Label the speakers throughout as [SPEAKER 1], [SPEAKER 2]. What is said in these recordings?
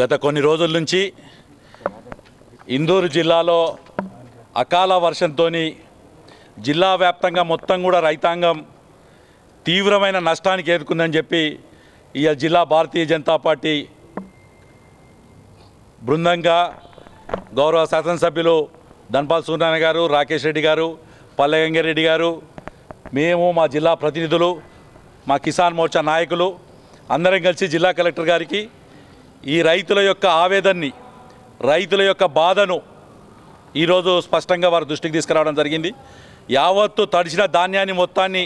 [SPEAKER 1] గత కొన్ని రోజుల నుంచి ఇందూరు జిల్లాలో అకాల వర్షంతో జిల్లా వ్యాప్తంగా మొత్తం కూడా రైతాంగం తీవ్రమైన నష్టానికి ఎదుర్కొందని చెప్పి ఈ జిల్లా భారతీయ జనతా పార్టీ బృందంగా గౌరవ శాసనసభ్యులు ధన్పాల్ సూర్యనారాయణ గారు, రాకేష్ రెడ్డి గారు, పల్లె గంగారెడ్డి గారు, మేము మా జిల్లా ప్రతినిధులు, మా కిసాన్ మోర్చా నాయకులు అందరం కలిసి జిల్లా కలెక్టర్ గారికి ఈ రైతుల యొక్క ఆవేదనని, రైతుల యొక్క బాధను ఈరోజు స్పష్టంగా వారి దృష్టికి తీసుకురావడం జరిగింది. యావత్తు తడిసిన ధాన్యాన్ని మొత్తాన్ని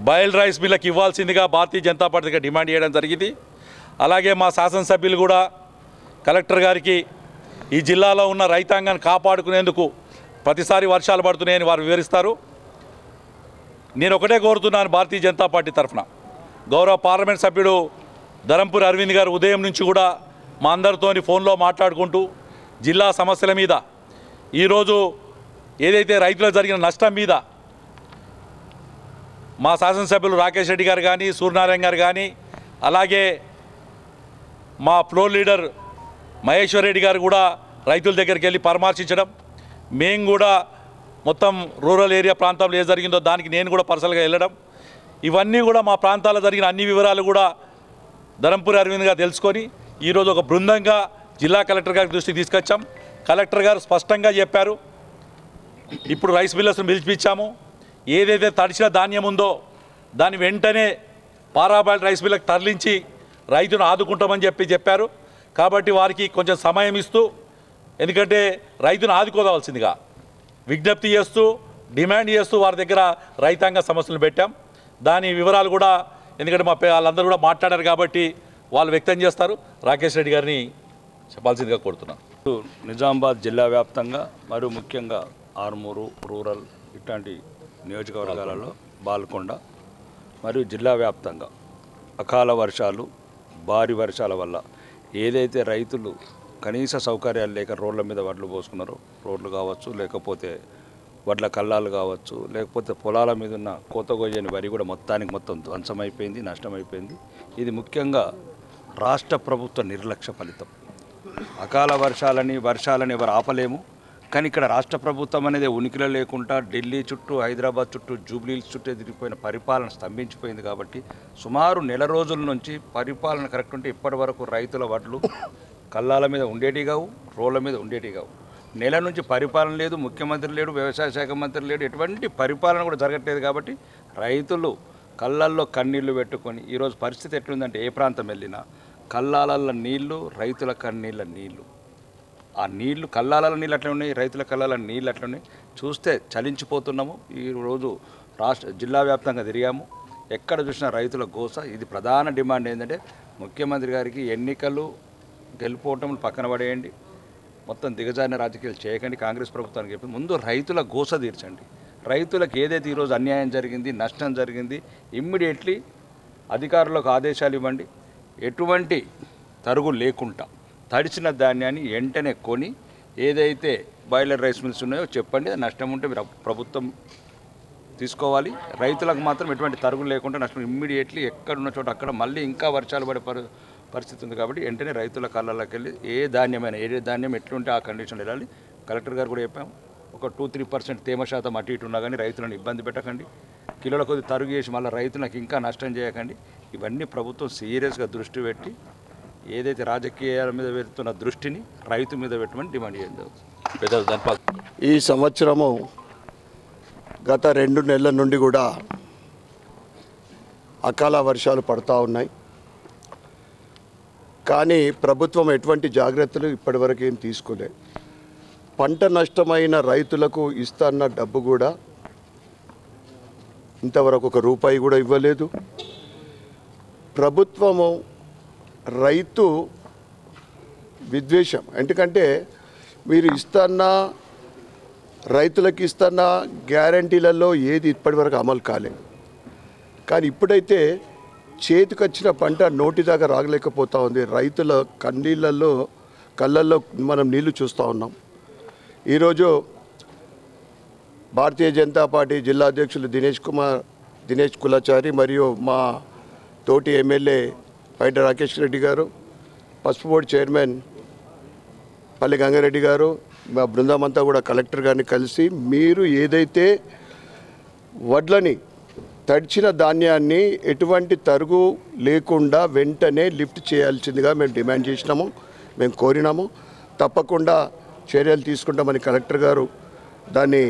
[SPEAKER 1] బాయిల్డ్ రైస్ మిల్లకు ఇవ్వాల్సిందిగా భారతీయ జనతా పార్టీగా డిమాండ్ చేయడం జరిగింది. అలాగే మా శాసనసభ్యులు కూడా కలెక్టర్ గారికి ఈ జిల్లాలో ఉన్న రైతాంగాన్ని కాపాడుకునేందుకు ప్రతిసారి వర్షాలు పడుతున్నాయని వారు వివరిస్తారు. నేను ఒకటే కోరుతున్నాను భారతీయ జనతా పార్టీ తరఫున, గౌరవ పార్లమెంట్ సభ్యుడు ధరంపూరి అరవింద్ గారు ఉదయం నుంచి కూడా మా అందరితోని ఫోన్లో మాట్లాడుకుంటూ జిల్లా సమస్యల మీద, ఈరోజు ఏదైతే రైతులకు జరిగిన నష్టం మీద మా శాసనసభ్యులు రాకేష్ రెడ్డి గారు కానీ, సూర్యనారాయణ గారు కానీ, అలాగే మా ఫ్లోర్ లీడర్ మహేశ్వర్ రెడ్డి గారు కూడా రైతుల దగ్గరికి వెళ్ళి పరామర్శించడం, మేము కూడా మొత్తం రూరల్ ఏరియా ప్రాంతంలో ఏం జరిగిందో దానికి నేను కూడా పర్సనల్గా వెళ్ళడం, ఇవన్నీ కూడా మా ప్రాంతాల్లో జరిగిన అన్ని వివరాలు కూడా ధరంపూరి అరవింద్ గారు తెలుసుకొని ఈరోజు ఒక బృందంగా జిల్లా కలెక్టర్ గారి దృష్టికి తీసుకొచ్చాం. కలెక్టర్ గారు స్పష్టంగా చెప్పారు, ఇప్పుడు రైస్ మిల్లర్స్ను పిలిపించాము, ఏదైతే తడిచిన ధాన్యం ఉందో దాన్ని వెంటనే పారాబాయిల్డ్ రైస్ మిల్లకు తరలించి రైతును ఆదుకుంటామని చెప్పారు. కాబట్టి వారికి కొంచెం సమయం ఇస్తూ, ఎందుకంటే రైతును ఆదుకోవాల్సిందిగా విజ్ఞప్తి చేస్తూ, డిమాండ్ చేస్తూ వారి దగ్గర రైతాంగ సమస్యలు పెట్టాం. దాని వివరాలు కూడా, ఎందుకంటే మా వాళ్ళందరూ కూడా మాట్లాడారు కాబట్టి వాళ్ళు వ్యక్తం చేస్తారు. రాకేష్ రెడ్డి గారిని చెప్పాల్సిందిగా కోరుతున్నాను.
[SPEAKER 2] నిజామాబాద్ జిల్లా వ్యాప్తంగా మరియు ముఖ్యంగా ఆర్మూరు, రూరల్ ఇట్లాంటి నియోజకవర్గాలలో, బాల్కొండ మరియు జిల్లా వ్యాప్తంగా అకాల వర్షాలు, భారీ వర్షాల వల్ల ఏదైతే రైతులు కనీస సౌకర్యాలు లేక రోడ్ల మీద వడ్లు పోసుకున్నారో, రోడ్లు కావచ్చు, లేకపోతే వడ్ల కల్లాలు కావచ్చు, లేకపోతే పొలాల మీద ఉన్న కోత గొయ్యని వరి కూడా మొత్తం ధ్వంసమైపోయింది, నష్టమైపోయింది. ఇది ముఖ్యంగా రాష్ట్ర ప్రభుత్వ నిర్లక్ష్య ఫలితం. అకాల వర్షాలని ఎవరు ఆపలేము, కానీ ఇక్కడ రాష్ట్ర ప్రభుత్వం అనేది ఉనికిలో లేకుండా ఢిల్లీ చుట్టూ, హైదరాబాద్ చుట్టూ, జూబ్లీహిల్స్ చుట్టూ తిరిగిపోయిన పరిపాలన స్తంభించిపోయింది. కాబట్టి సుమారు నెల రోజుల నుంచి పరిపాలన కరెక్ట్ ఉంటే ఇప్పటి వరకు రైతుల వడ్లు కల్లాల మీద ఉండేటి కావు, రోడ్ల మీద ఉండేటి కావు. నెల నుంచి పరిపాలన లేదు, ముఖ్యమంత్రి లేడు, వ్యవసాయ శాఖ మంత్రి లేడు, ఎటువంటి పరిపాలన కూడా జరగట్లేదు. కాబట్టి రైతులు కళ్ళల్లో కన్నీళ్లు పెట్టుకొని ఈరోజు పరిస్థితి ఎట్లుందంటే, ఏ ప్రాంతం వెళ్ళినా కల్లాల నీళ్లు, రైతుల కన్నీళ్ళ నీళ్లు. ఆ నీళ్లు, కల్లాల నీళ్ళు అట్లా ఉన్నాయి, రైతుల కల్లాల నీళ్ళు అట్లా ఉన్నాయి. చూస్తే చలించిపోతున్నాము. ఈరోజు జిల్లా వ్యాప్తంగా తిరిగాము, ఎక్కడ చూసినా రైతుల గోస. ఇది ప్రధాన డిమాండ్ ఏంటంటే, ముఖ్యమంత్రి గారికి ఎన్నికలు గెలుపోవటం పక్కన పడేయండి, మొత్తం దిగజారిన రాజకీయాలు చేయకండి, కాంగ్రెస్ ప్రభుత్వానికి చెప్పి ముందు రైతుల గోస తీర్చండి. రైతులకు ఏదైతే ఈరోజు అన్యాయం జరిగింది, నష్టం జరిగింది, ఇమ్మీడియట్లీ అధికారులకు ఆదేశాలు ఇవ్వండి. ఎటువంటి తరుగు లేకుండా తడిచిన ధాన్యాన్ని వెంటనే కొని ఏదైతే బాయిలర్ రైస్ మిల్స్ ఉన్నాయో చెప్పండి, నష్టం ఉంటే మీరు ప్రభుత్వం తీసుకోవాలి. రైతులకు మాత్రం ఎటువంటి తరుగు లేకుండా నష్టం ఇమ్మీడియట్లీ ఎక్కడున్న చోట అక్కడ మళ్ళీ ఇంకా వర్షాలు పడే పరిస్థితి ఉంది. కాబట్టి వెంటనే రైతుల కళ్ళకి వెళ్ళి ఏ ధాన్యం ఎట్లుంటే ఆ కండిషన్లో వెళ్ళాలి. కలెక్టర్ గారు కూడా చెప్పాము, ఒక 2-3% తేమ శాతం అటు ఇటు ఉన్నా కానీ రైతులను ఇబ్బంది పెట్టకండి, కిలోల కొద్ది తరుగు చేసి మళ్ళీ రైతులకు ఇంకా నష్టం చేయకండి. ఇవన్నీ ప్రభుత్వం సీరియస్గా దృష్టి పెట్టి ఏదైతే రాజకీయాల మీద పెడుతున్న దృష్టిని రైతు మీద పెట్టమని డిమాండ్ చేయండి.
[SPEAKER 3] ఈ సంవత్సరము గత 2 నెలల నుండి కూడా అకాల వర్షాలు పడుతూ ఉన్నాయి. కానీ ప్రభుత్వం ఎటువంటి జాగ్రత్తలు ఇప్పటివరకు ఏం తీసుకోలేదు. పంట నష్టమైన రైతులకు ఇస్తున్న డబ్బు కూడా ఇంతవరకు ₹1 కూడా ఇవ్వలేదు. ప్రభుత్వము రైతు విద్వేషం, ఎందుకంటే మీరు రైతులకు ఇస్తున్న గ్యారంటీలలో ఏది ఇప్పటివరకు అమలు కాలేదు. కానీ ఇప్పుడైతే చేతికొచ్చిన పంట నోటి దాకా రాగలేకపోతూ ఉంది. రైతుల కళ్ళల్లో మనం నీళ్లు చూస్తూ ఉన్నాం. ఈరోజు భారతీయ జనతా పార్టీ జిల్లా అధ్యక్షులు దినేష్ కులాచారి మరియు మా తోటి ఎమ్మెల్యే పైట రాకేష్ రెడ్డి గారు, పసుపు బోర్డు చైర్మన్ పల్లి గంగారెడ్డి గారు మా బృందం అంతా కూడా కలెక్టర్ గారిని కలిసి మీరు ఏదైతే వడ్లని తడిచిన ధాన్యాన్ని ఎటువంటి తరుగు లేకుండా వెంటనే లిఫ్ట్ చేయాల్సిందిగా మేము డిమాండ్ చేసినాము, మేము కోరినాము. తప్పకుండా చర్యలు తీసుకుంటామని కలెక్టర్ గారు దాన్ని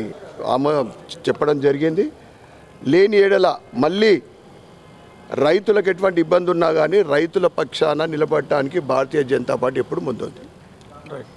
[SPEAKER 3] చెప్పడం జరిగింది. లేని ఏడల మళ్ళీ రైతులకు ఎటువంటి ఇబ్బంది ఉన్నా కానీ రైతుల పక్షాన నిలబడటానికి భారతీయ జనతా పార్టీ ఎప్పుడు ముందుంది.